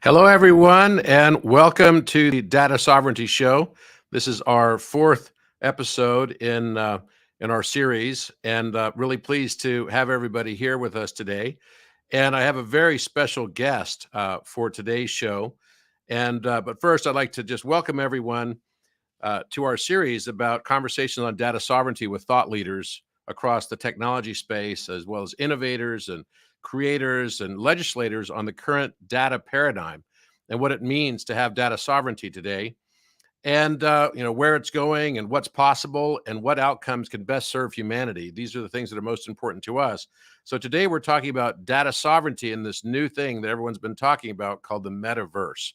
Hello, everyone, and welcome to the Data Sovereignty Show. This is our fourth episode in our series, and really pleased to have everybody here with us today. And I have a very special guest for today's show. But first, I'd like to just welcome everyone to our series about conversations on data sovereignty with thought leaders across the technology space, as well as innovators and creators and legislators on the current data paradigm and what it means to have data sovereignty today, and where it's going and what's possible and what outcomes can best serve humanity. These are the things that are most important to us. So today we're talking about data sovereignty and this new thing that everyone's been talking about called the Metaverse.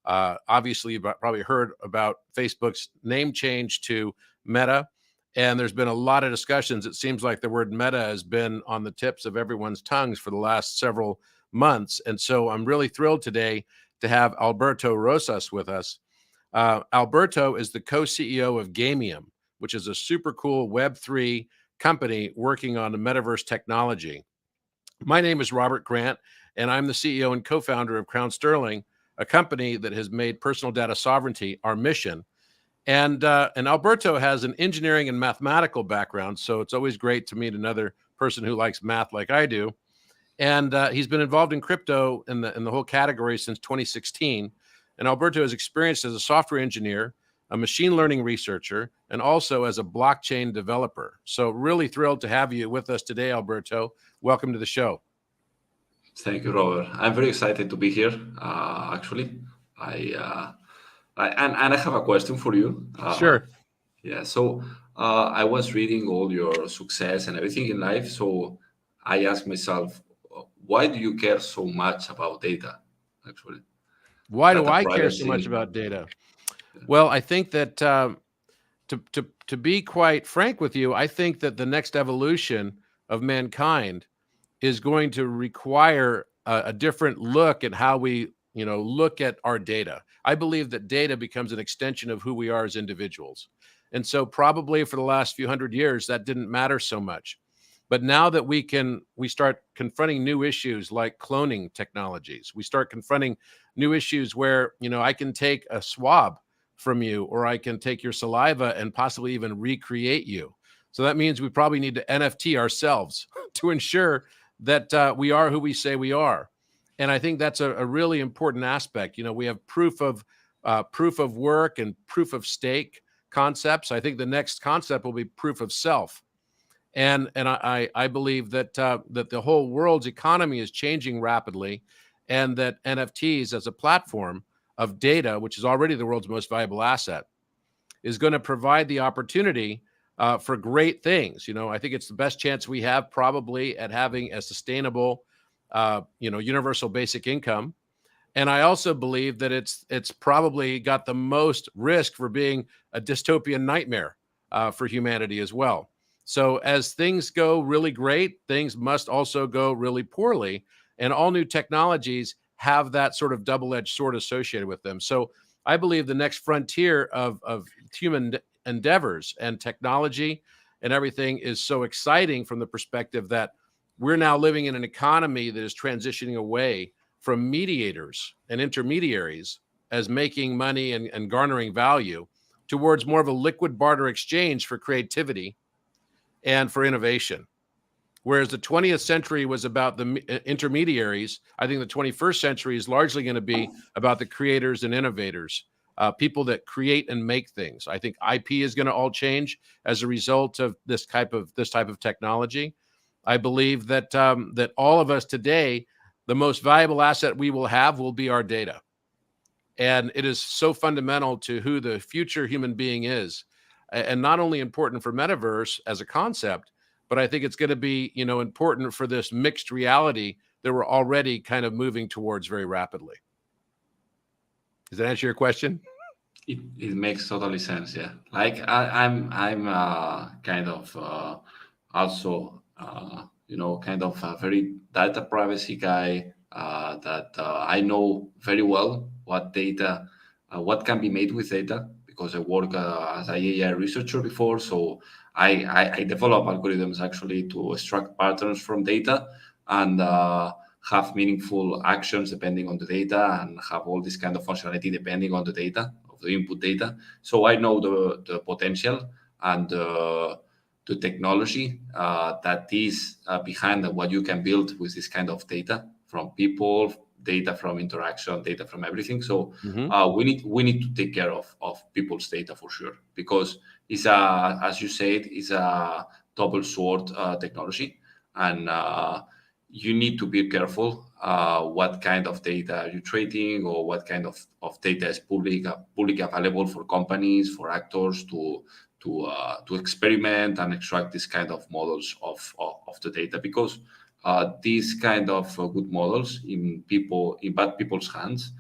Obviously, you've probably heard about Facebook's name change to Meta, and there's been a lot of discussions. It seems like the word Meta has been on the tips of everyone's tongues for the last several months. And so I'm really thrilled today to have Alberto Rosas with us. Alberto is the co-CEO of Gamium, which is a super cool Web3 company working on the metaverse technology. My name is Robert Grant, and I'm the CEO and co-founder of Crown Sterling, a company that has made personal data sovereignty our mission. And Alberto has an engineering and mathematical background, so it's always great to meet another person who likes math like I do. And he's been involved in crypto in the whole category since 2016. And Alberto is experienced as a software engineer, a machine learning researcher, and also as a blockchain developer. So really thrilled to have you with us today, Alberto. Welcome to the show. Thank you, Robert. I'm very excited to be here. Actually, and I have a question for you. Sure. Yeah. So I was reading all your success and everything in life. So I asked myself, why do you care so much about data? Actually, why do data I care so much privacy. about data? Well, I think that to be quite frank with you, I think that the next evolution of mankind is going to require a different look at how we, look at our data. I believe that data becomes an extension of who we are as individuals. And so probably for the last few hundred years, that didn't matter so much. But now that we start confronting new issues like cloning technologies, we start confronting new issues where, I can take a swab from you, or I can take your saliva and possibly even recreate you. So that means we probably need to NFT ourselves to ensure that we are who we say we are. And I think that's a really important aspect. We have proof of work and proof of stake concepts. I think the next concept will be proof of self. And I believe that that the whole world's economy is changing rapidly, and that NFTs as a platform of data, which is already the world's most valuable asset, is going to provide the opportunity for great things. I think it's the best chance we have probably at having a sustainable, universal basic income. And I also believe that it's probably got the most risk for being a dystopian nightmare for humanity as well. So as things go really great, things must also go really poorly. And all new technologies have that sort of double-edged sword associated with them. So I believe the next frontier of human endeavors and technology and everything is so exciting from the perspective that we're now living in an economy that is transitioning away from mediators and intermediaries as making money and garnering value towards more of a liquid barter exchange for creativity and for innovation. Whereas the 20th century was about the intermediaries, I think the 21st century is largely going to be about the creators and innovators, people that create and make things. I think IP is going to all change as a result of this type of technology. I believe that that all of us today, the most valuable asset we will have will be our data. And it is so fundamental to who the future human being is, and not only important for Metaverse as a concept, but I think it's going to be, important for this mixed reality that we're already kind of moving towards very rapidly. Does that answer your question? It makes totally sense. Yeah. Like I'm kind of also kind of a very data privacy guy. That I know very well what data, what can be made with data, because I work as a AI researcher before. So I develop algorithms actually to extract patterns from data, and have meaningful actions depending on the data, and have all this kind of functionality depending on the data, of the input data. So I know the potential and the technology that is behind what you can build with this kind of data from people, data from interaction, data from everything. So Hmm. we need to take care of people's data for sure, because it's a, as you said, it's a double sword technology, and you need to be careful what kind of data you're trading, or what kind of data is publicly available for companies, for actors to experiment and extract this kind of models of the data, because these kind of good models in bad people's hands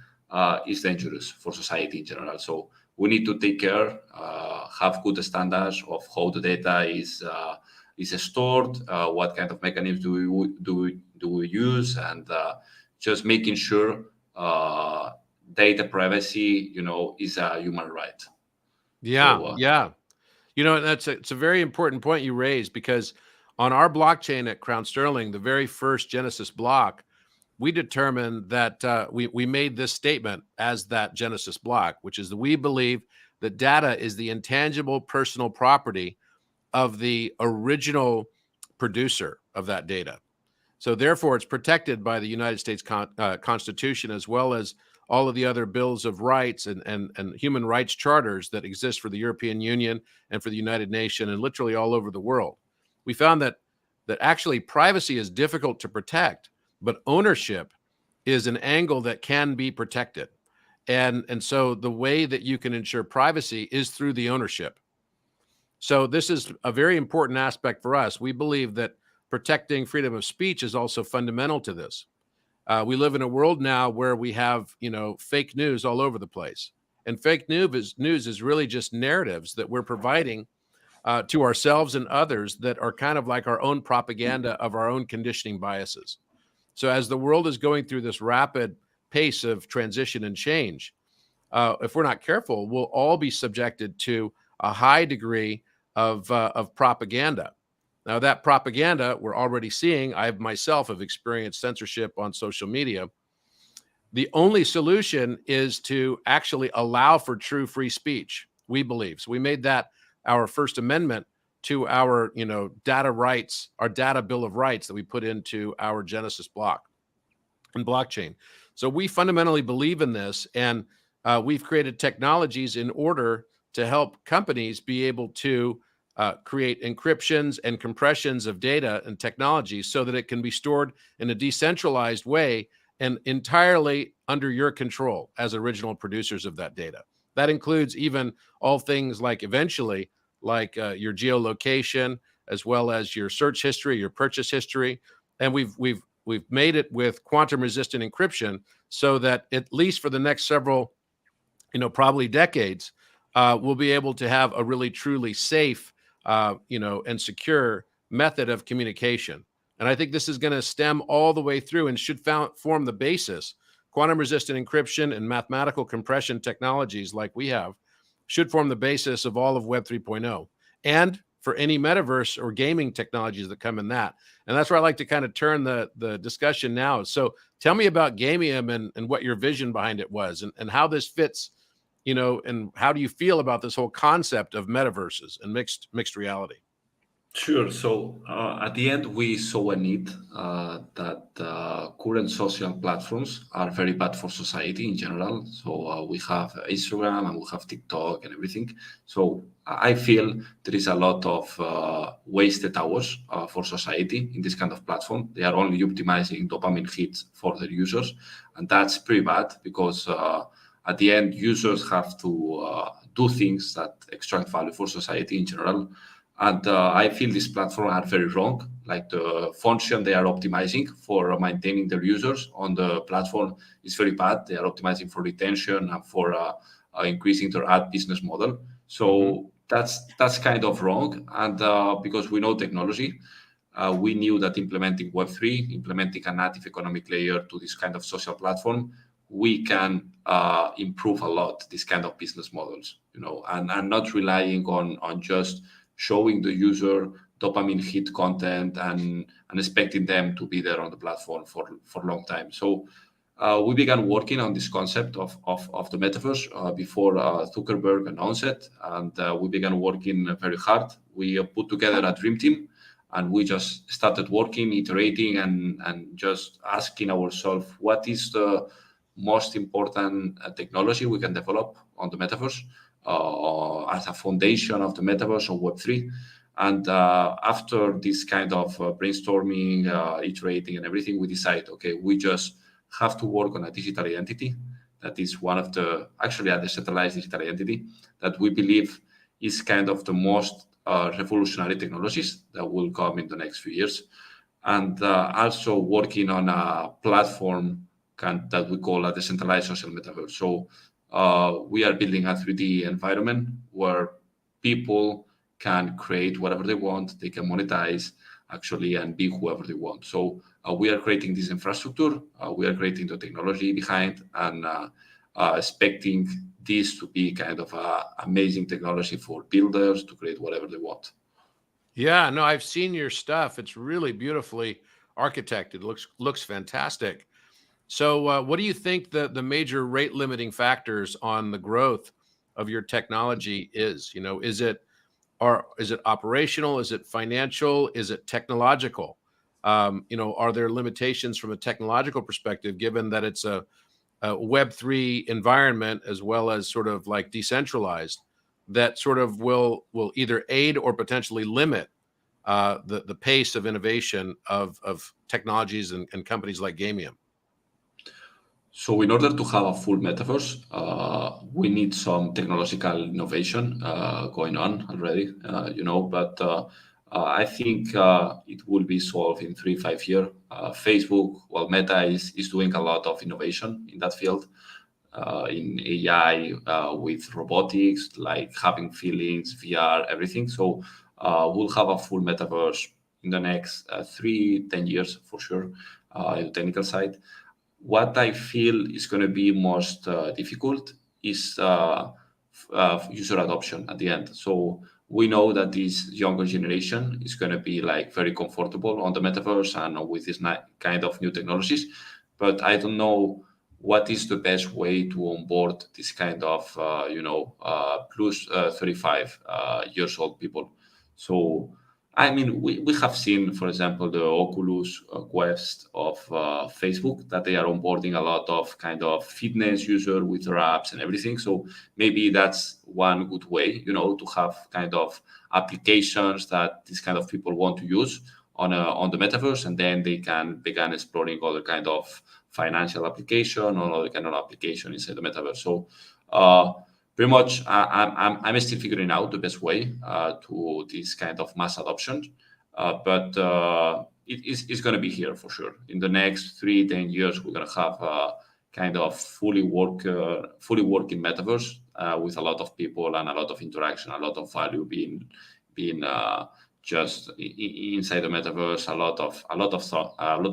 is dangerous for society in general. So we need to take care, have good standards of how the data is stored, what kind of mechanisms do we use, and just making sure data privacy, is a human right. Yeah, So yeah. It's a very important point you raised, because on our blockchain at Crown Sterling, the very first Genesis block, we determined that we made this statement as that Genesis block, which is that we believe that data is the intangible personal property of the original producer of that data. So therefore, it's protected by the United States Constitution, as well as all of the other bills of rights and human rights charters that exist for the European Union and for the United Nations and literally all over the world. We found that actually privacy is difficult to protect, but ownership is an angle that can be protected. And so the way that you can ensure privacy is through the ownership. So this is a very important aspect for us. We believe that protecting freedom of speech is also fundamental to this. We live in a world now where we have, fake news all over the place, and fake news is really just narratives that we're providing to ourselves and others that are kind of like our own propaganda of our own conditioning biases. So as the world is going through this rapid pace of transition and change, if we're not careful, we'll all be subjected to a high degree of propaganda. Now, that propaganda we're already seeing. I myself have experienced censorship on social media. The only solution is to actually allow for true free speech, we believe. So we made that our First Amendment to our, data rights, our data bill of rights that we put into our Genesis block and blockchain. So we fundamentally believe in this, and we've created technologies in order to help companies be able to create encryptions and compressions of data and technologies so that it can be stored in a decentralized way and entirely under your control as original producers of that data. That includes even all things like eventually, like your geolocation, as well as your search history, your purchase history, and we've made it with quantum resistant encryption so that at least for the next several, probably decades, we'll be able to have a really truly safe, and secure method of communication. And I think this is going to stem all the way through and should form the basis. Quantum resistant encryption and mathematical compression technologies like we have should form the basis of all of Web 3.0 and for any metaverse or gaming technologies that come in that. And that's where I like to kind of turn the discussion now. So tell me about Gamium and what your vision behind it was, and how this fits, and how do you feel about this whole concept of metaverses and mixed reality? sure. So at the end, we saw a need that current social platforms are very bad for society in general. So we have Instagram and we have TikTok and everything. So I feel there is a lot of wasted hours for society in this kind of platform. They are only optimizing dopamine hits for their users, and that's pretty bad because at the end, users have to do things that extract value for society in general. And I feel these platforms are very wrong. Like the function they are optimizing for maintaining their users on the platform is very bad. They are optimizing for retention and for increasing their ad business model. Hmm. So that's kind of wrong. And because we know technology, we knew that implementing Web3, implementing a native economic layer to this kind of social platform, we can improve a lot this kind of business models, and not relying on just showing the user dopamine hit content and expecting them to be there on the platform for a long time. So we began working on this concept of the metaverse before Zuckerberg announced it, and we began working very hard. We put together a dream team, and we just started working, iterating, and just asking ourselves what is the most important technology we can develop on the metaverse as a foundation of the metaverse or Web3. And after this kind of brainstorming, iterating, and everything, we decide, okay, we just have to work on a digital identity. That is one of actually a decentralized digital identity that we believe is kind of the most revolutionary technologies that will come in the next few years. And also working on a platform that we call a decentralized social metaverse. So we are building a 3D environment where people can create whatever they want, they can monetize actually and be whoever they want. So we are creating this infrastructure, we are creating the technology behind, and expecting this to be kind of an amazing technology for builders to create whatever they want. Yeah, no, I've seen your stuff. It's really beautifully architected. Looks fantastic. So, what do you think the major rate limiting factors on the growth of your technology is? You know, is it operational? Is it financial? Is it technological? You know, are there limitations from a technological perspective, given that it's a Web3 environment as well as sort of like decentralized, that sort of will either aid or potentially limit the pace of innovation of technologies and companies like Gamium? So in order to have a full metaverse, we need some technological innovation going on already, but I think it will be solved in 3 5 years. Facebook, well, Meta is doing a lot of innovation in that field, in AI, with robotics, like having feelings, VR, everything. So we'll have a full metaverse in the next 3 10 years for sure, in the technical side. What I feel is going to be most difficult is user adoption at the end. So we know that this younger generation is going to be like very comfortable on the metaverse and with this kind of new technologies, but I don't know what is the best way to onboard this kind of plus 35 years old people. So I mean, we have seen, for example, the Oculus Quest of Facebook, that they are onboarding a lot of kind of fitness user with their apps and everything. So maybe that's one good way, to have kind of applications that these kind of people want to use on the metaverse, and then they can begin exploring other kind of financial application or other kind of application inside the metaverse. So pretty much, I'm still figuring out the best way to this kind of mass adoption, but it's going to be here for sure. In the next 3 10 years, we're going to have a kind of fully working metaverse with a lot of people and a lot of interaction, a lot of value being just inside the metaverse. A lot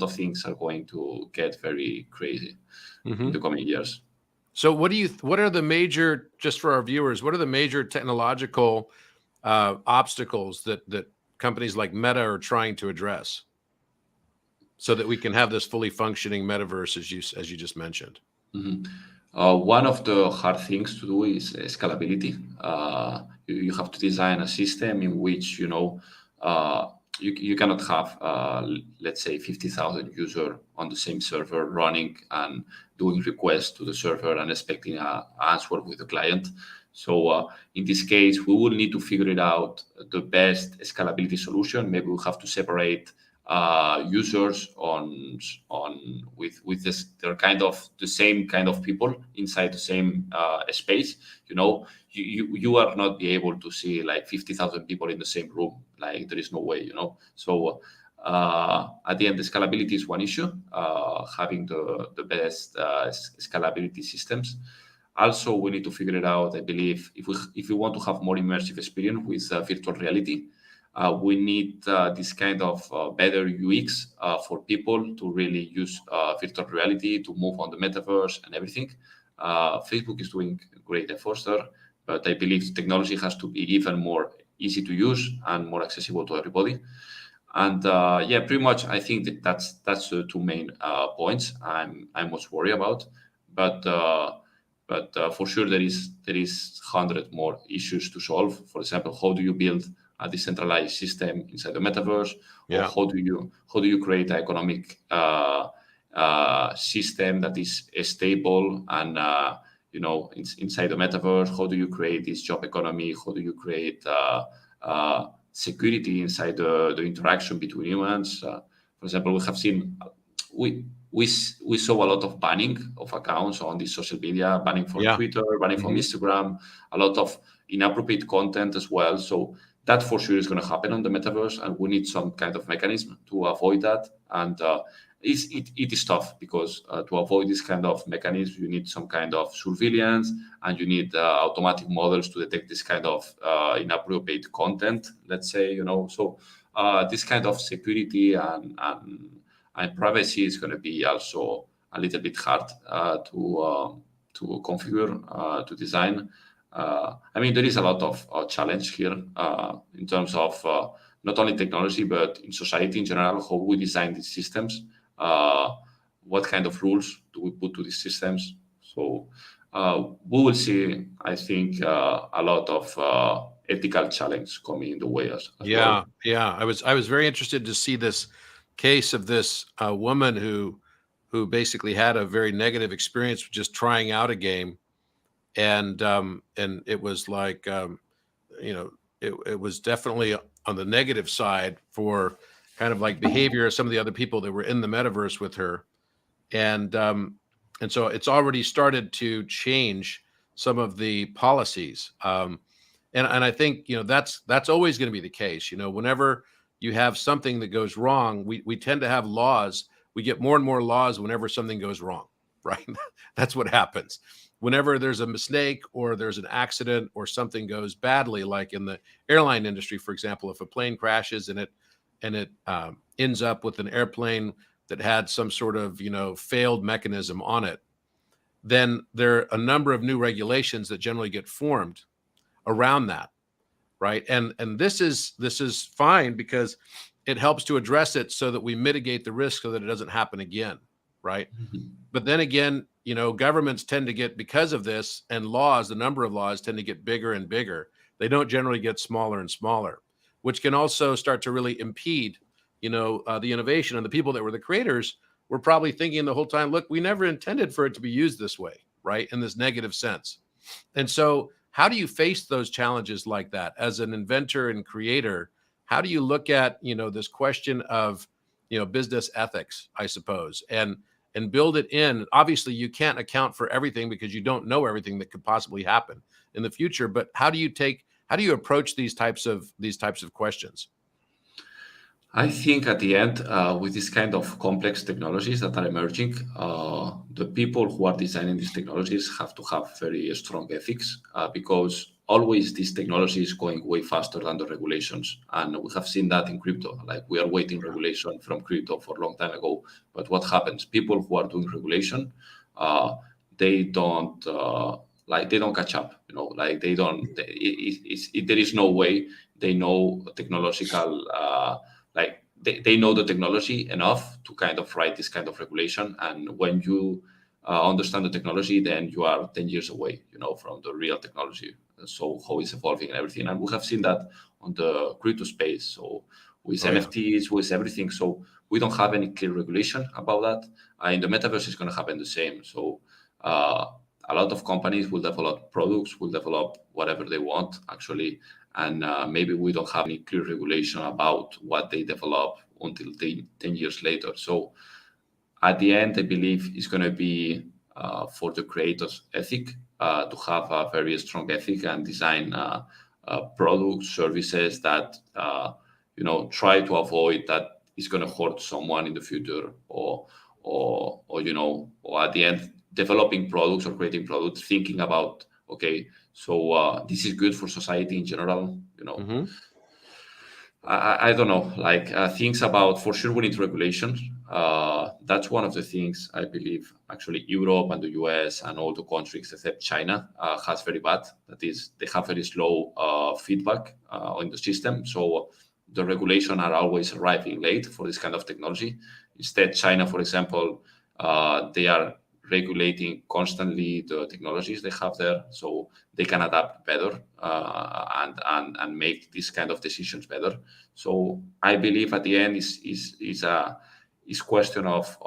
of things are going to get very crazy in the coming years. So what are the major, just for our viewers, what are the major technological obstacles that companies like Meta are trying to address so that we can have this fully functioning metaverse as you just mentioned? One of the hard things to do is scalability. You have to design a system in which you cannot have let's say 50,000 user on the same server running and doing requests to the server and expecting an answer with the client. So in this case, we will need to figure it out the best scalability solution. Maybe we have to separate users with this, they're kind of the same kind of people inside the same space. You are not be able to see like 50,000 people in the same room. Like there is no way. So at the end, the scalability is one issue. Having the best scalability systems. Also, we need to figure it out. I believe if we want to have more immersive experience with virtual reality, we need this kind of better UX for people to really use virtual reality to move on the metaverse and everything. Facebook is doing great efforts there, but I believe technology has to be even more easy to use and more accessible to everybody. And yeah, pretty much, I think that's the two main points I'm most worried about. But for sure, there is 100 more issues to solve. For example, how do you build a decentralized system inside the metaverse, or Yeah. how do you create an economic system that is stable and inside the metaverse? How do you create this job economy? How do you create security inside the interaction between humans? For example, we have seen we we saw a lot of banning of accounts on the social media, banning from Yeah. Twitter, banning from Hmm. Instagram, a lot of inappropriate content as well. So that for sure is going to happen on the metaverse, and we need some kind of mechanism to avoid that. And it is tough because to avoid this kind of mechanism, you need some kind of surveillance, and you need automatic models to detect this kind of inappropriate content, let's say, So this kind of security and privacy is going to be also a little bit hard to configure, to design. I mean, there is a lot of challenge here in terms of not only technology, but in society in general, how we design these systems, uh, what kind of rules do we put to these systems. So we will see, I think, a lot of ethical challenge coming in the way as well. Yeah. Yeah. I was very interested to see this case of this woman who basically had a very negative experience with just trying out a game, and it was like you know it was definitely on the negative side for kind of like behavior of some of the other people that were in the metaverse with her, and so it's already started to change some of the policies, and I think that's always going to be the case. Whenever you have something that goes wrong, we tend to have laws. We get more and more laws whenever something goes wrong, right? That's what happens whenever there's a mistake or there's an accident or something goes badly, like in the airline industry, for example. If a plane crashes and it ends up with an airplane that had some sort of failed mechanism on it, then there are a number of new regulations that generally get formed around that, right? And this is fine because it helps to address it so that we mitigate the risk so that it doesn't happen again, right? But then again, governments tend to get, because of this, and laws, the number of laws tend to get bigger and bigger. They don't generally get smaller and smaller, which can also start to really impede, the innovation. And the people that were the creators were probably thinking the whole time, look, we never intended for it to be used this way, right? In this negative sense. And so, how do you face those challenges like that as an inventor and creator? How do you look at, this question of, business ethics, I suppose, and build it in? Obviously, you can't account for everything because you don't know everything that could possibly happen in the future. But how do you approach these types of questions? I think at the end, with this kind of complex technologies that are emerging, the people who are designing these technologies have to have very strong ethics because always this technology is going way faster than the regulations. And we have seen that in crypto. Like we are waiting regulation from crypto for a long time ago. But what happens? People who are doing regulation, uh, they don't. They don't catch up, like they don't. There is no way they know technological. They know the technology enough to kind of write this kind of regulation. And when you understand the technology, then you are 10 years away, from the real technology. So how it's evolving and everything. And we have seen that on the crypto space. So with Oh yeah. NFTs, with everything. So we don't have any clear regulation about that. In the metaverse, it's going to happen the same. So uh, a lot of companies will develop products, will develop whatever they want, actually, and maybe we don't have any clear regulation about what they develop until 10 years later. So at the end, I believe it's going to be for the creators' ethic to have a very strong ethic and design products, services that try to avoid that it's going to hurt someone in the future, or at the end, developing products or creating products, thinking about, okay, so this is good for society in general. Hmm. I don't know, like things about, for sure we need regulations, That's one of the things I believe actually Europe and the US and all the countries except China has very bad. That is, they have very slow feedback on the system. So the regulation are always arriving late for this kind of technology. Instead, China, for example, they are regulating constantly the technologies they have there, so they can adapt better and make these kind of decisions better. So I believe at the end is question of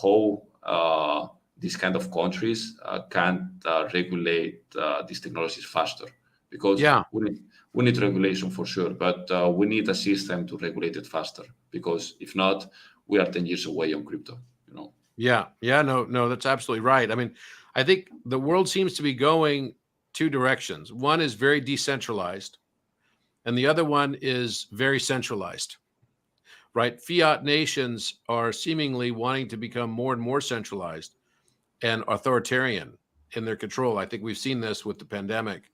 how these kind of countries can regulate these technologies faster, because Yeah. we need regulation for sure, but we need a system to regulate it faster, because if not, we are 10 years away on crypto, you know. Yeah. Yeah. No, no, that's absolutely right. I mean, I think the world seems to be going two directions. One is very decentralized, and the other one is very centralized, right? Fiat nations are seemingly wanting to become more and more centralized and authoritarian in their control. I think we've seen this with the pandemic,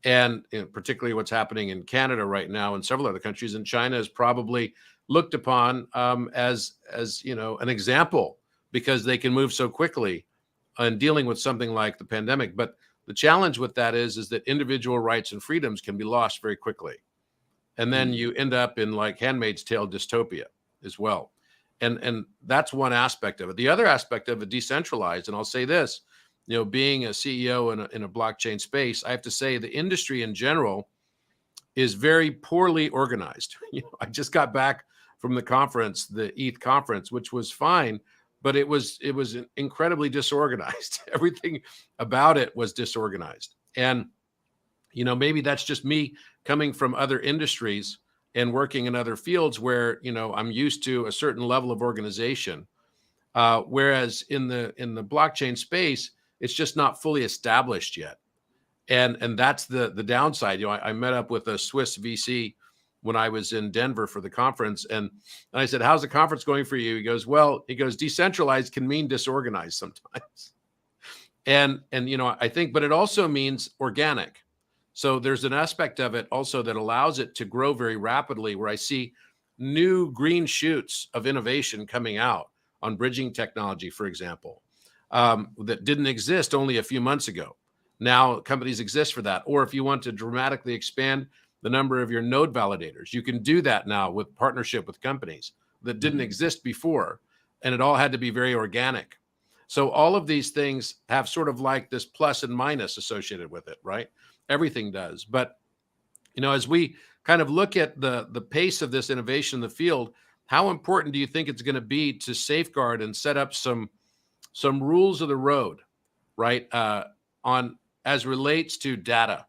and particularly what's happening in Canada right now and several other countries. And China is probably looked upon as an example because they can move so quickly in dealing with something like the pandemic. But the challenge with that is that individual rights and freedoms can be lost very quickly, and then Mm. you end up in like Handmaid's Tale dystopia as well. And that's one aspect of it. The other aspect of it, decentralized, and I'll say this, being a CEO in a blockchain space, I have to say the industry in general is very poorly organized. I just got back from the conference, the ETH conference, which was fine, but it was incredibly disorganized. Everything about it was disorganized. And maybe that's just me coming from other industries and working in other fields where I'm used to a certain level of organization. Whereas in the blockchain space, it's just not fully established yet, and that's the downside. I met up with a Swiss VC when I was in Denver for the conference, and I said, "How's the conference going for you?" He goes, "Well," "decentralized can mean disorganized sometimes." And I think, but it also means organic. So there's an aspect of it also that allows it to grow very rapidly, where I see new green shoots of innovation coming out on bridging technology, for example, that didn't exist only a few months ago. Now companies exist for that. Or if you want to dramatically expand the number of your node validators, you can do that now with partnership with companies that didn't Mhm. exist before. And it all had to be very organic. So all of these things have sort of like this plus and minus associated with it, right? Everything does. But as we kind of look at the pace of this innovation in the field, how important do you think it's going to be to safeguard and set up some rules of the road, right? On as relates to data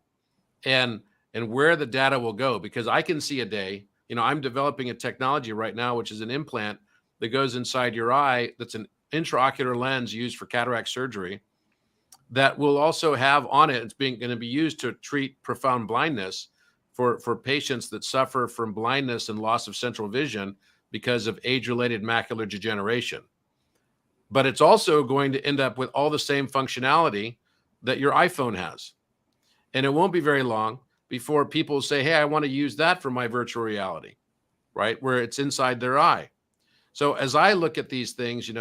and where the data will go? Because I can see a day, I'm developing a technology right now, which is an implant that goes inside your eye. That's an intraocular lens used for cataract surgery that will also have on it. It's going to be used to treat profound blindness for patients that suffer from blindness and loss of central vision because of age-related macular degeneration. But it's also going to end up with all the same functionality that your iPhone has. And it won't be very long before people say, "Hey, I want to use that for my virtual reality," right? Where it's inside their eye. So as I look at these things,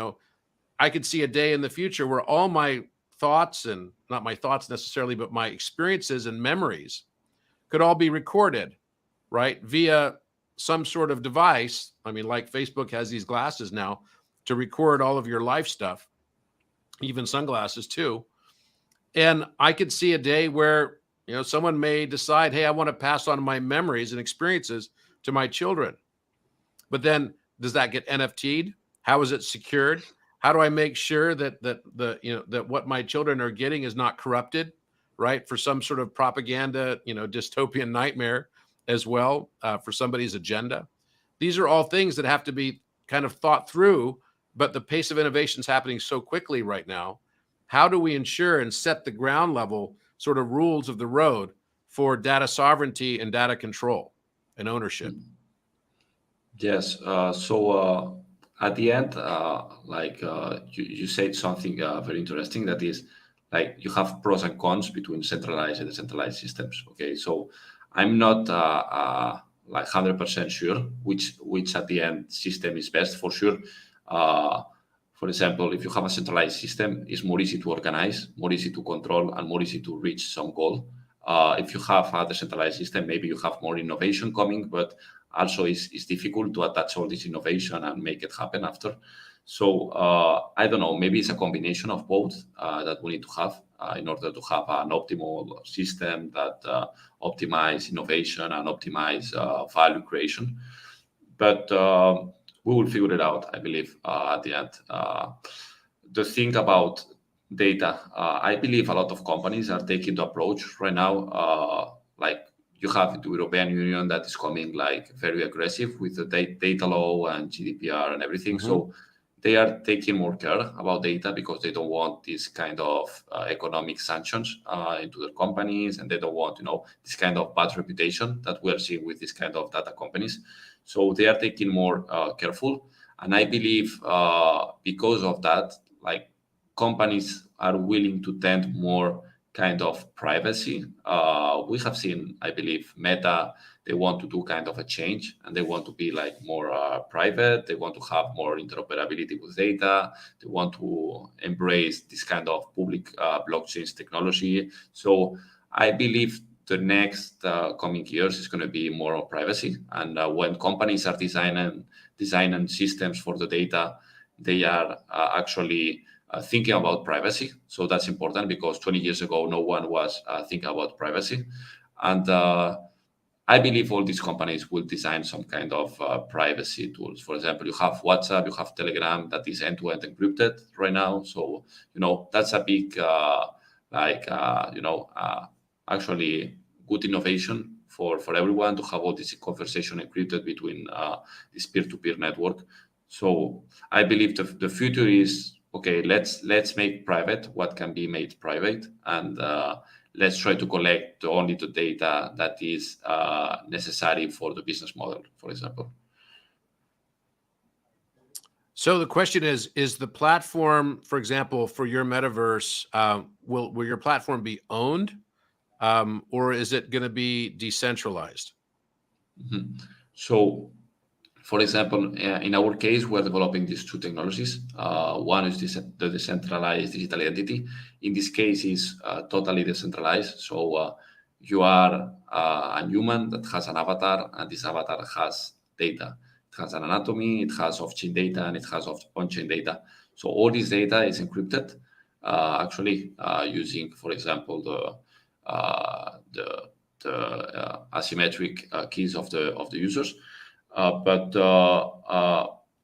I could see a day in the future where all my thoughts, and not my thoughts necessarily, but my experiences and memories could all be recorded, right? Via some sort of device. I mean, like Facebook has these glasses now to record all of your life stuff, even sunglasses too. And I could see a day where, someone may decide, "Hey, I want to pass on my memories and experiences to my children." But then does that get NFT'd? How is it secured? How do I make sure that what my children are getting is not corrupted, right? For some sort of propaganda, dystopian nightmare as well, for somebody's agenda. These are all things that have to be kind of thought through, but the pace of innovation is happening so quickly right now. How do we ensure and set the ground level sort of rules of the road for data sovereignty and data control and ownership? Yes. At the end, you said something very interesting. That is, like, you have pros and cons between centralized and decentralized systems. Okay, so I'm not like 100% sure which at the end system is best. For sure, For example, if you have a centralized system, it's more easy to organize, more easy to control, and more easy to reach some goal. If you have a decentralized system, maybe you have more innovation coming, but also it's difficult to attach all this innovation and make it happen after. So I don't know, maybe it's a combination of both that we need to have in order to have an optimal system that optimize innovation and optimize value creation. But we will figure it out, I believe, at the end. The thing about data, I believe a lot of companies are taking the approach right now, like you have the European Union that is coming like very aggressive with the data law and GDPR and everything. Mm-hmm. So they are taking more care about data because they don't want this kind of economic sanctions into their companies, and they don't want, this kind of bad reputation that we are seeing with this kind of data companies. So they are taking more careful, and I believe because of that, like companies are willing to tend more kind of privacy. We have seen, I believe, Meta, they want to do kind of a change, and they want to be like more private. They want to have more interoperability with data. They want to embrace this kind of public blockchains technology. So I believe the next coming years is going to be more on privacy. And when companies are designing systems for the data, they are actually thinking about privacy. So that's important because 20 years ago, no one was thinking about privacy. And I believe all these companies will design some kind of privacy tools. For example, you have WhatsApp, you have Telegram that is end-to-end encrypted right now. So, that's a big, actually good innovation for everyone to have all this conversation encrypted between this peer-to-peer network. So I believe the future is, okay, let's make private what can be made private, and let's try to collect only the data that is necessary for the business model, for example. So the question is the platform, for example, for your metaverse, will your platform be owned, or is it going to be decentralized? Mm-hmm. So, for example, in our case, we're developing these two technologies. One is the decentralized digital identity. In this case, is totally decentralized. So you are a human that has an avatar, and this avatar has data. It has an anatomy, it has off-chain data, and it has on-chain data. So all this data is encrypted, actually using, for example, the asymmetric keys of the users. But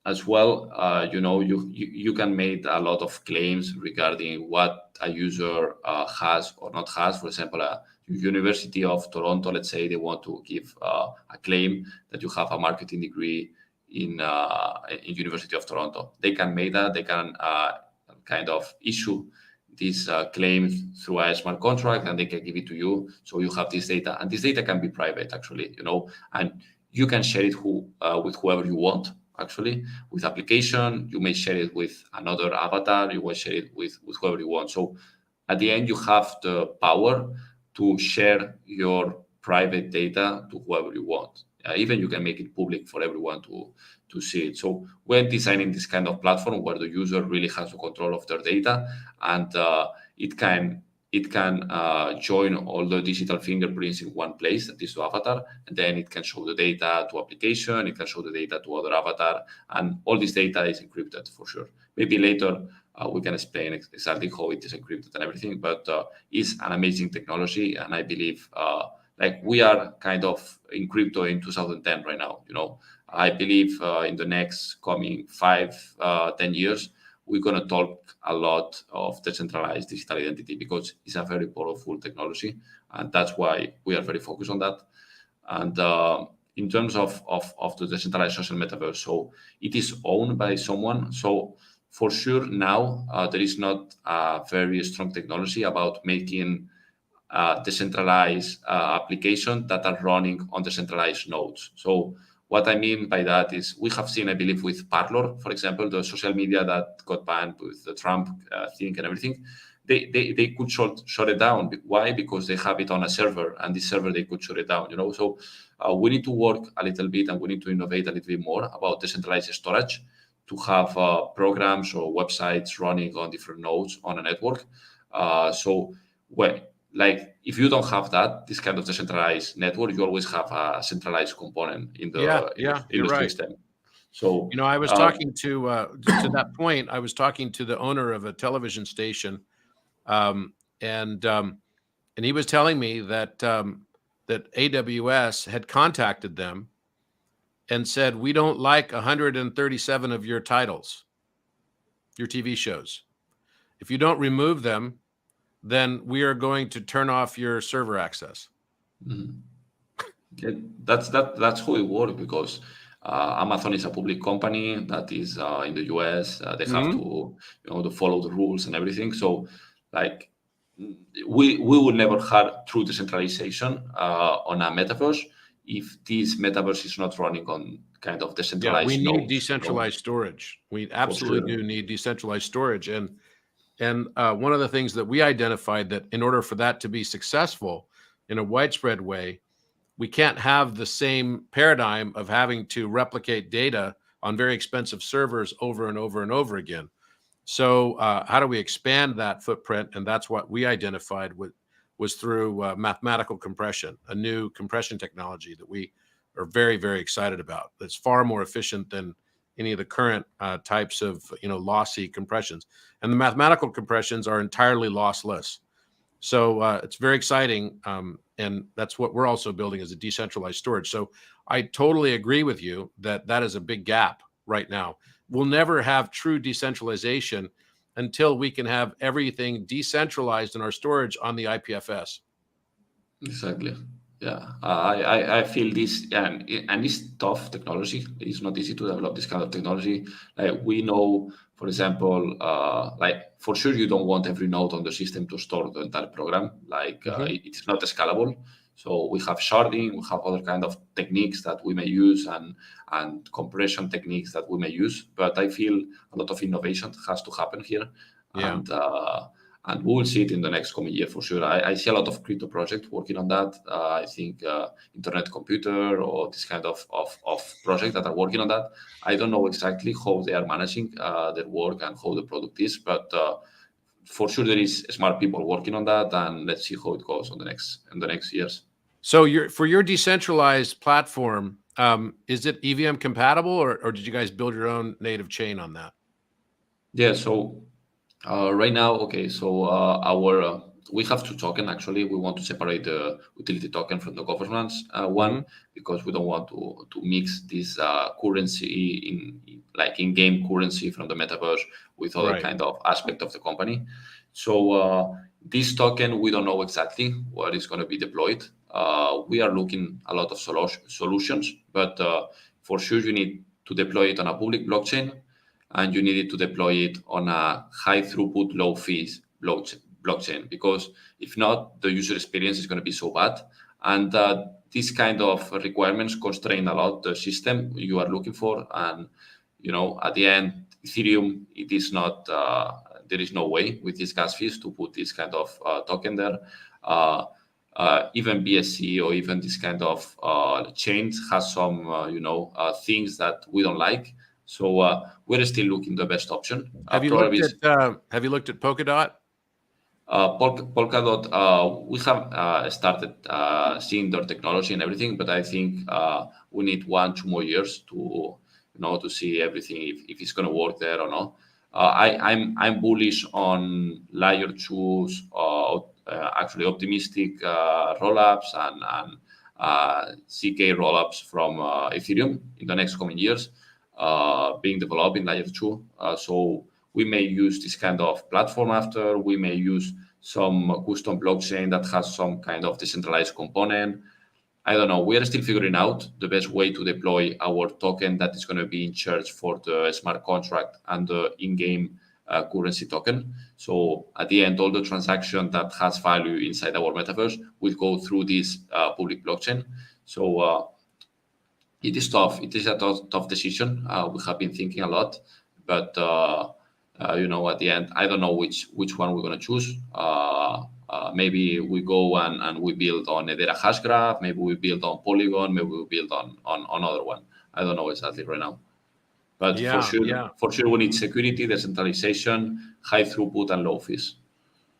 as well, you can make a lot of claims regarding what a user has or not has. For example, University of Toronto, let's say they want to give a claim that you have a marketing degree in University of Toronto. They can make that. They can kind of issue this claim through a smart contract, and they can give it to you. So you have this data, and this data can be private, actually, and you can share it with whoever you want, actually. With application, you may share it with another avatar, you will share it with whoever you want. So at the end, you have the power to share your private data to whoever you want. Even you can make it public for everyone to see it. So we're designing this kind of platform where the user really has the control of their data, and it can join all the digital fingerprints in one place, that is the avatar, and then it can show the data to application, it can show the data to other avatar, and all this data is encrypted for sure. Maybe later we can explain exactly how it is encrypted and everything, but it's an amazing technology, and I believe we are kind of in crypto in 2010 right now. I believe in the next coming 5-10 years, we're going to talk a lot of decentralized digital identity because it's a very powerful technology, and that's why we are very focused on that. And in terms of the decentralized social metaverse, so it is owned by someone. So for sure now there is not a very strong technology about making decentralized applications that are running on decentralized nodes. So what I mean by that is we have seen, I believe, with Parler, for example, the social media that got banned with the Trump thing and everything, they could shut it down. Why? Because they have it on a server, and this server, they could shut it down. So we need to work a little bit, and we need to innovate a little bit more about decentralized storage to have programs or websites running on different nodes on a network. So when like if you don't have that, this kind of decentralized network, you always have a centralized component in Yeah, the yeah, in you're the right. system. So I was talking to that point. I was talking to the owner of a television station, um, and and he was telling me that that AWS had contacted them and said, "We don't like 137 of your titles, your TV shows. If you don't remove them, then we are going to turn off your server access." mhm. Yeah, that's how it works because Amazon is a public company that is in the US. They have Mhm. to follow the rules and everything. So, like, we would never have true decentralization on a metaverse if this metaverse is not running on kind of Yeah, we decentralized need nodes. decentralized storage. We For absolutely sure. do need decentralized storage, and one of the things that we identified that in order for that to be successful in a widespread way, we can't have the same paradigm of having to replicate data on very expensive servers over and over and over again. So, how do we expand that footprint? And that's what we identified was through mathematical compression, a new compression technology that we are very, very excited about. That's far more efficient than any of the current types of lossy compressions. And the mathematical compressions are entirely lossless. So it's very exciting, and that's what we're also building as a decentralized storage. So I totally agree with you that that is a big gap right now. We'll never have true decentralization until we can have everything decentralized in our storage on the IPFS. Exactly. Yeah, I feel this, and it's tough technology. It's not easy to develop this kind of technology. Like we know, for example, like for sure you don't want every node on the system to store the entire program. Like Mhm. it's not scalable. So we have sharding, we have other kind of techniques that we may use, and compression techniques that we may use. But I feel a lot of innovation has to happen here, Yeah. and we will see it in the next coming year for sure. I see a lot of crypto projects working on that. I think Internet Computer or this kind of project that are working on that. I don't know exactly how they are managing their work and how the product is, but for sure there is smart people working on that, and let's see how it goes on the next years. So for your decentralized platform, is it EVM compatible, or did you guys build your own native chain on that? Yeah, so right now, okay, so our we have two token actually. We want to separate the utility token from the governance Hmm. one because we don't want to mix this currency like in-game currency from the metaverse with other Right. kind of aspect of the company. So this token, we don't know exactly what is going to be deployed. We are looking a lot of solutions, but for sure you need to deploy it on a public blockchain, and you needed to deploy it on a high throughput, low fees blockchain, because if not, the user experience is going to be so bad. And these kind of requirements constrain a lot the system you are looking for. And at the end, Ethereum, it is not. There is no way with these gas fees to put this kind of token there. Uh, Even BSC or even this kind of chains has some things that we don't like. So we're still looking the best option. Probably Have you looked at Polkadot? Polkadot. We have started seeing their technology and everything, but I think we need 1-2 more years to see everything if it's going to work there or not. I'm bullish on layer twos, actually optimistic rollups and CK rollups from Ethereum in the next coming years, being developed in layer two. So we may use this kind of platform after. We may use some custom blockchain that has some kind of decentralized component. I don't know. We are still figuring out the best way to deploy our token that is going to be in charge for the smart contract and the in-game currency token. So at the end, all the transaction that has value inside our metaverse will go through this public blockchain. So it is tough. It is a tough decision. We have been thinking a lot, but at the end, I don't know which one we're going to choose. Maybe we go and we build on Hedera Hashgraph. Maybe we build on Polygon. Maybe we build on other one. I don't know exactly right now. But Yeah, yeah, for sure, we need security, decentralization, high throughput, and low fees.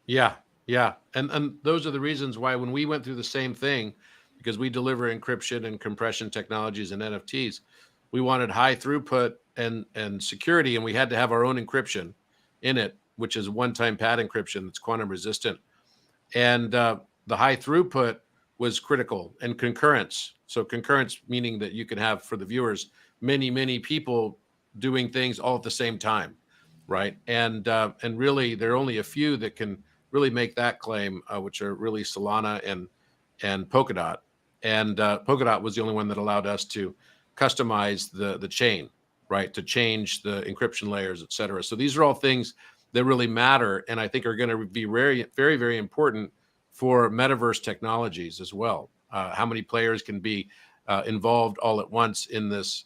yeah, yeah. And those are the reasons why when we went through the same thing, because we deliver encryption and compression technologies and NFTs, we wanted high throughput and security, and we had to have our own encryption in it, which is one-time pad encryption that's quantum resistant. And the high throughput was critical, and concurrence. So concurrence meaning that you can have, for the viewers, many people doing things all at the same time, right? And really there are only a few that can really make that claim, which are really Solana and Polkadot. And Polkadot was the only one that allowed us to customize the chain, right, to change the encryption layers, et cetera. So these are all things that really matter, and I think are going to be very important for metaverse technologies as well. How many players can be involved all at once in this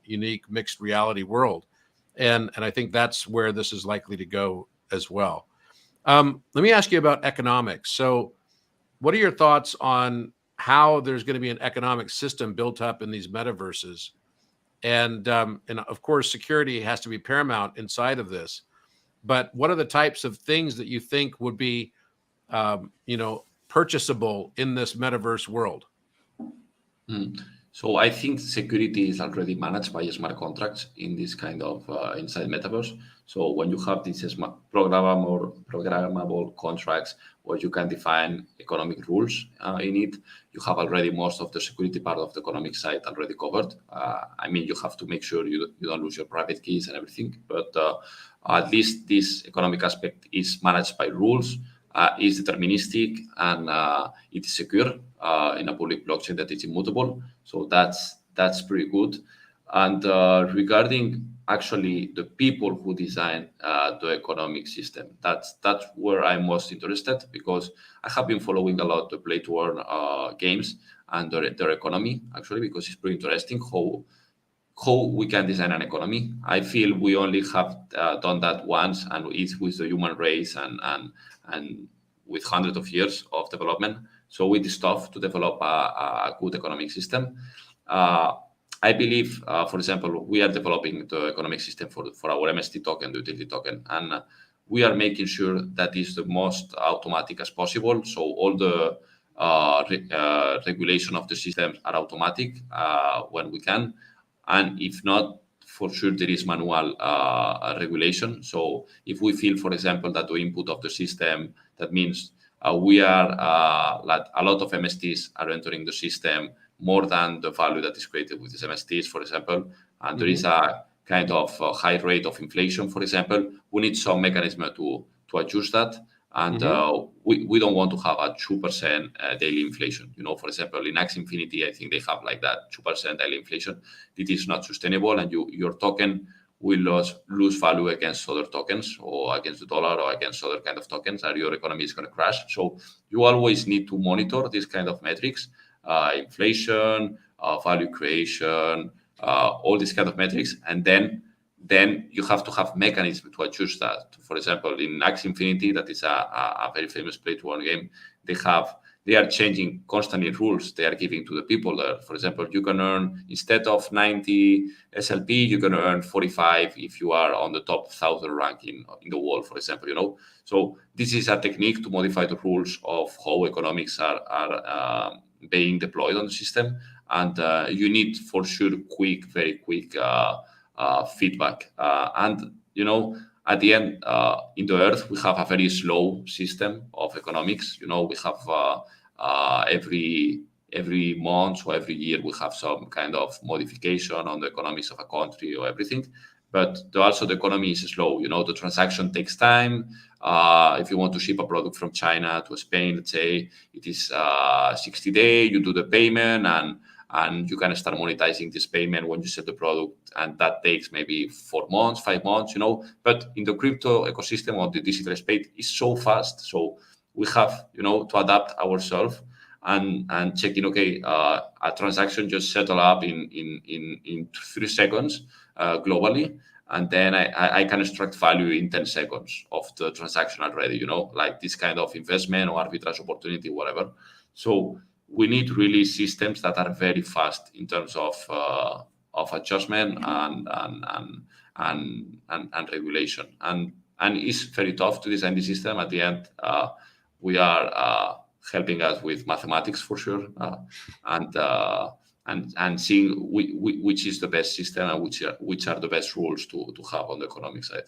unique mixed reality world, and I think that's where this is likely to go as well. Let me ask you about economics. So, what are your thoughts on how there's going to be an economic system built up in these metaverses? And of course, security has to be paramount inside of this. But what are the types of things that you think would be, purchasable in this metaverse world? Mm. So I think security is already managed by smart contracts in this kind of inside metaverse. So when you have these smart programmable contracts where you can define economic rules in it, you have already most of the security part of the economic side already covered. I mean, you have to make sure you don't lose your private keys and everything, but at least this economic aspect is managed by rules, is deterministic, and it is secure in a public blockchain that is immutable. So that's pretty good. And regarding actually the people who design the economic system, that's where I'm most interested, because I have been following a lot the play to earn games and their economy, actually, because it's pretty interesting how we can design an economy. I feel we only have done that once, and it's with the human race and with hundreds of years of development. So it is tough to develop a good economic system. Uh, I believe, for example, we are developing the economic system for our MST token, the utility token, and we are making sure that is the most automatic as possible. So all the regulation of the system are automatic when we can, and if not, for sure there is manual regulation. So if we feel, for example, that the input of the system, that means we are like a lot of MSTs are entering the system more than the value that is created with these MSTs, for example, and there is a kind of high rate of inflation, for example, we need some mechanism to adjust that. And we don't want to have a 2% daily inflation. For example, in Axie Infinity, I think they have like that 2% daily inflation. It is not sustainable, and your token will lose value against other tokens, or against the dollar, or against other kind of tokens, and your economy is going to crash. So you always need to monitor this kind of metrics, inflation, value creation, all these kind of metrics, and then you have to have mechanism to adjust that. For example, in Axie Infinity, that is a very famous play-to-earn game, they are changing constantly rules they are giving to the people there. For example, you can earn, instead of 90 SLP, you can earn 45 if you are on the top 1,000 ranking in the world, for example. So this is a technique to modify the rules of how economics are being deployed on the system. And you need, for sure, very quick feedback. And at the end, in the Earth, we have a very slow system of economics. We have every month or every year we have some kind of modification on the economics of a country or everything. But also the economy is slow. The transaction takes time. If you want to ship a product from China to Spain, let's say, it is 60 days. You do the payment, and you can start monetizing this payment when you sell the product, and that takes maybe 4 months, 5 months. But in the crypto ecosystem or the digital space, is so fast. So we have to adapt ourselves and checking, okay, a transaction just settle up in 3 seconds globally, and then I can extract value in 10 seconds of the transaction already, like this kind of investment or arbitrage opportunity, whatever. So we need really systems that are very fast in terms of adjustment and regulation. And it's very tough to design the system. At the end, we are helping us with mathematics for sure, and seeing which is the best system and which are the best rules to have on the economic side.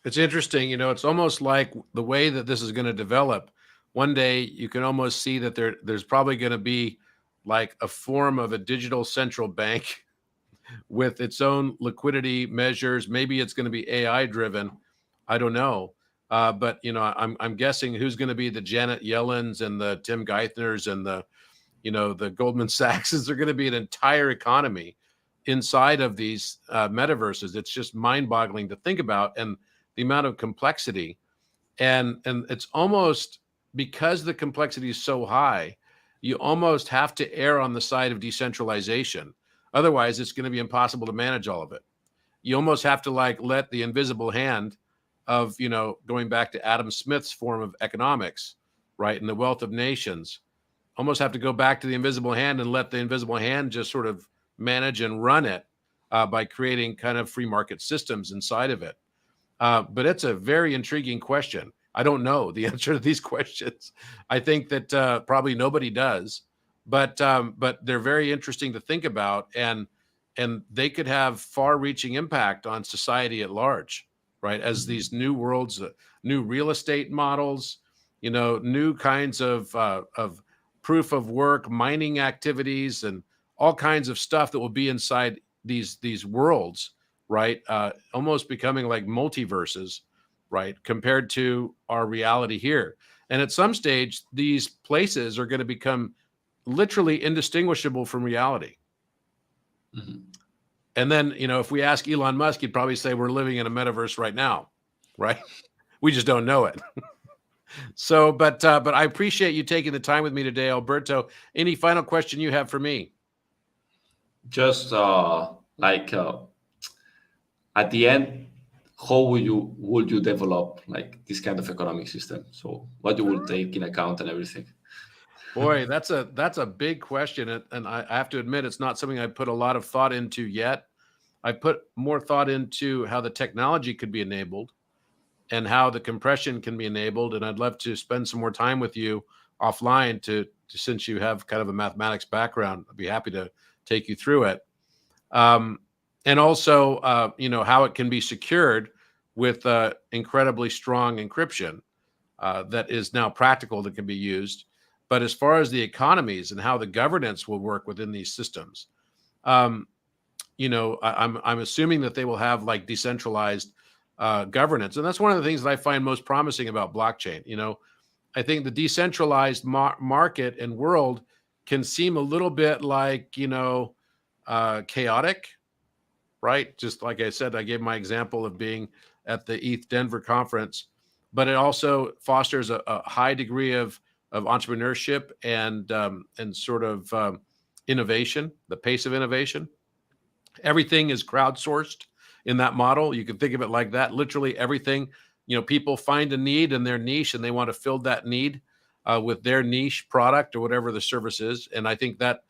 It's interesting, it's almost like the way that this is going to develop. One day you can almost see that there's probably going to be like a form of a digital central bank with its own liquidity measures. Maybe it's going to be AI driven. I don't know. But I'm guessing who's going to be the Janet Yellens and the Tim Geithners and the Goldman Sachs. Are going to be an entire economy inside of these metaverses. It's just mind-boggling to think about, and the amount of complexity, and it's almost, because the complexity is so high, you almost have to err on the side of decentralization. Otherwise, it's going to be impossible to manage all of it. You almost have to let the invisible hand of, going back to Adam Smith's form of economics, right, and the wealth of nations, almost have to go back to the invisible hand and let the invisible hand just sort of manage and run it by creating kind of free market systems inside of it. But it's a very intriguing question. I don't know the answer to these questions. I think that probably nobody does, but they're very interesting to think about, and they could have far-reaching impact on society at large, right? As these new worlds, new real estate models, new kinds of proof of work, mining activities, and all kinds of stuff that will be inside these worlds, right? Almost becoming like multiverses, right? Compared to our reality here. And at some stage, these places are going to become literally indistinguishable from reality. Mm-hmm. And then, if we ask Elon Musk, he'd probably say we're living in a metaverse right now, right? We just don't know it. So, but I appreciate you taking the time with me today, Alberto. Any final question you have for me? Just at the end, how would you develop like this kind of economic system? So what you will take in account and everything. Boy, that's a big question, and I have to admit it's not something I put a lot of thought into yet. I put more thought into how the technology could be enabled and how the compression can be enabled, and I'd love to spend some more time with you offline since you have kind of a mathematics background. I'd be happy to take you through it. And also, how it can be secured with incredibly strong encryption that is now practical, that can be used. But as far as the economies and how the governance will work within these systems, I'm assuming that they will have like decentralized governance, and that's one of the things that I find most promising about blockchain. I think the decentralized market and world can seem a little bit like chaotic, right? Just like I said, I gave my example of being at the ETH Denver conference, but it also fosters a high degree of entrepreneurship and sort of innovation, the pace of innovation. Everything is crowdsourced in that model. You can think of it like that. Literally everything, people find a need in their niche and they want to fill that need with their niche product or whatever the service is. And I think that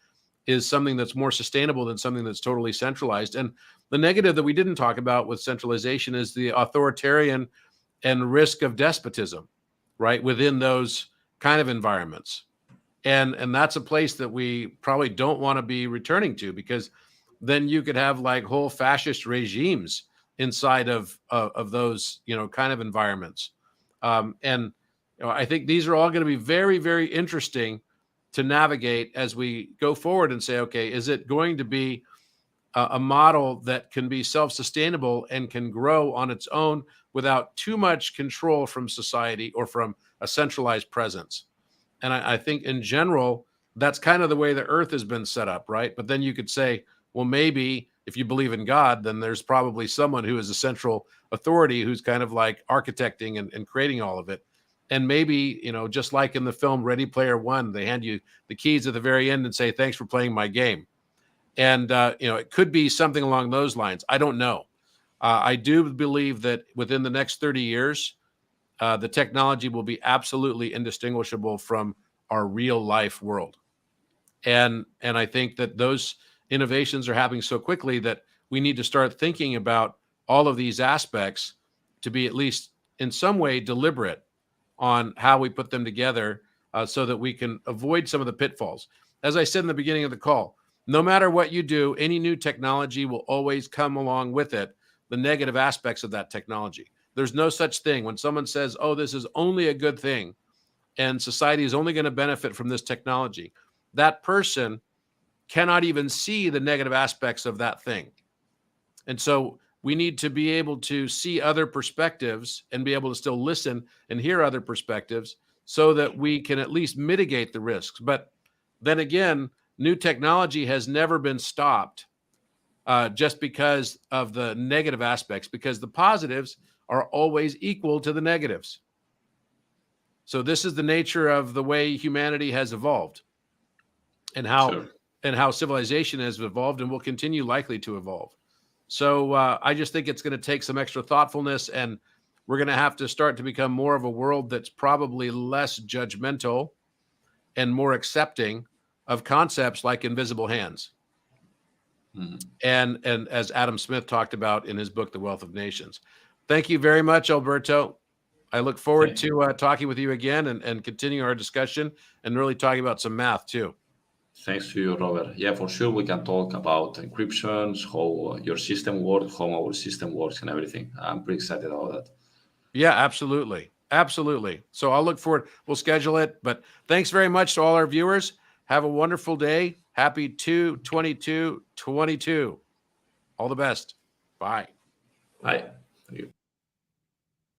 is something that's more sustainable than something that's totally centralized. And the negative that we didn't talk about with centralization is the authoritarian and risk of despotism, right, within those kind of environments. And that's a place that we probably don't want to be returning to, because then you could have like whole fascist regimes inside of those, kind of environments. And I think these are all going to be very, very interesting to navigate as we go forward and say, okay, is it going to be a model that can be self-sustainable and can grow on its own without too much control from society or from a centralized presence? And I think in general, that's kind of the way the earth has been set up, right? But then you could say, well, maybe if you believe in God, then there's probably someone who is a central authority who's kind of like architecting and creating all of it. And maybe, just like in the film Ready Player One, they hand you the keys at the very end and say, thanks for playing my game. And, it could be something along those lines. I don't know. I do believe that within the next 30 years, the technology will be absolutely indistinguishable from our real life world. And I think that those innovations are happening so quickly that we need to start thinking about all of these aspects to be at least in some way deliberate on how we put them together, so that we can avoid some of the pitfalls. As I said in the beginning of the call, no matter what you do, any new technology will always come along with it the negative aspects of that technology. There's no such thing. When someone says, oh, this is only a good thing and society is only going to benefit from this technology, that person cannot even see the negative aspects of that thing. And so we need to be able to see other perspectives and be able to still listen and hear other perspectives so that we can at least mitigate the risks. But then again, new technology has never been stopped just because of the negative aspects, because the positives are always equal to the negatives. So this is the nature of the way humanity has evolved, and how civilization has evolved and will continue likely to evolve. So I just think it's going to take some extra thoughtfulness, and we're going to have to start to become more of a world that's probably less judgmental and more accepting of concepts like invisible hands. Mm-hmm. And as Adam Smith talked about in his book, The Wealth of Nations. Thank you very much, Alberto. I look forward to talking with you again and continuing our discussion and really talking about some math too. Thanks to you, Robert. Yeah, for sure, we can talk about encryptions, how your system works, how our system works, and everything. I'm pretty excited about that. Yeah, absolutely. Absolutely. So I'll look forward. We'll schedule it. But thanks very much to all our viewers. Have a wonderful day. Happy 2/22/22. All the best. Bye. Bye.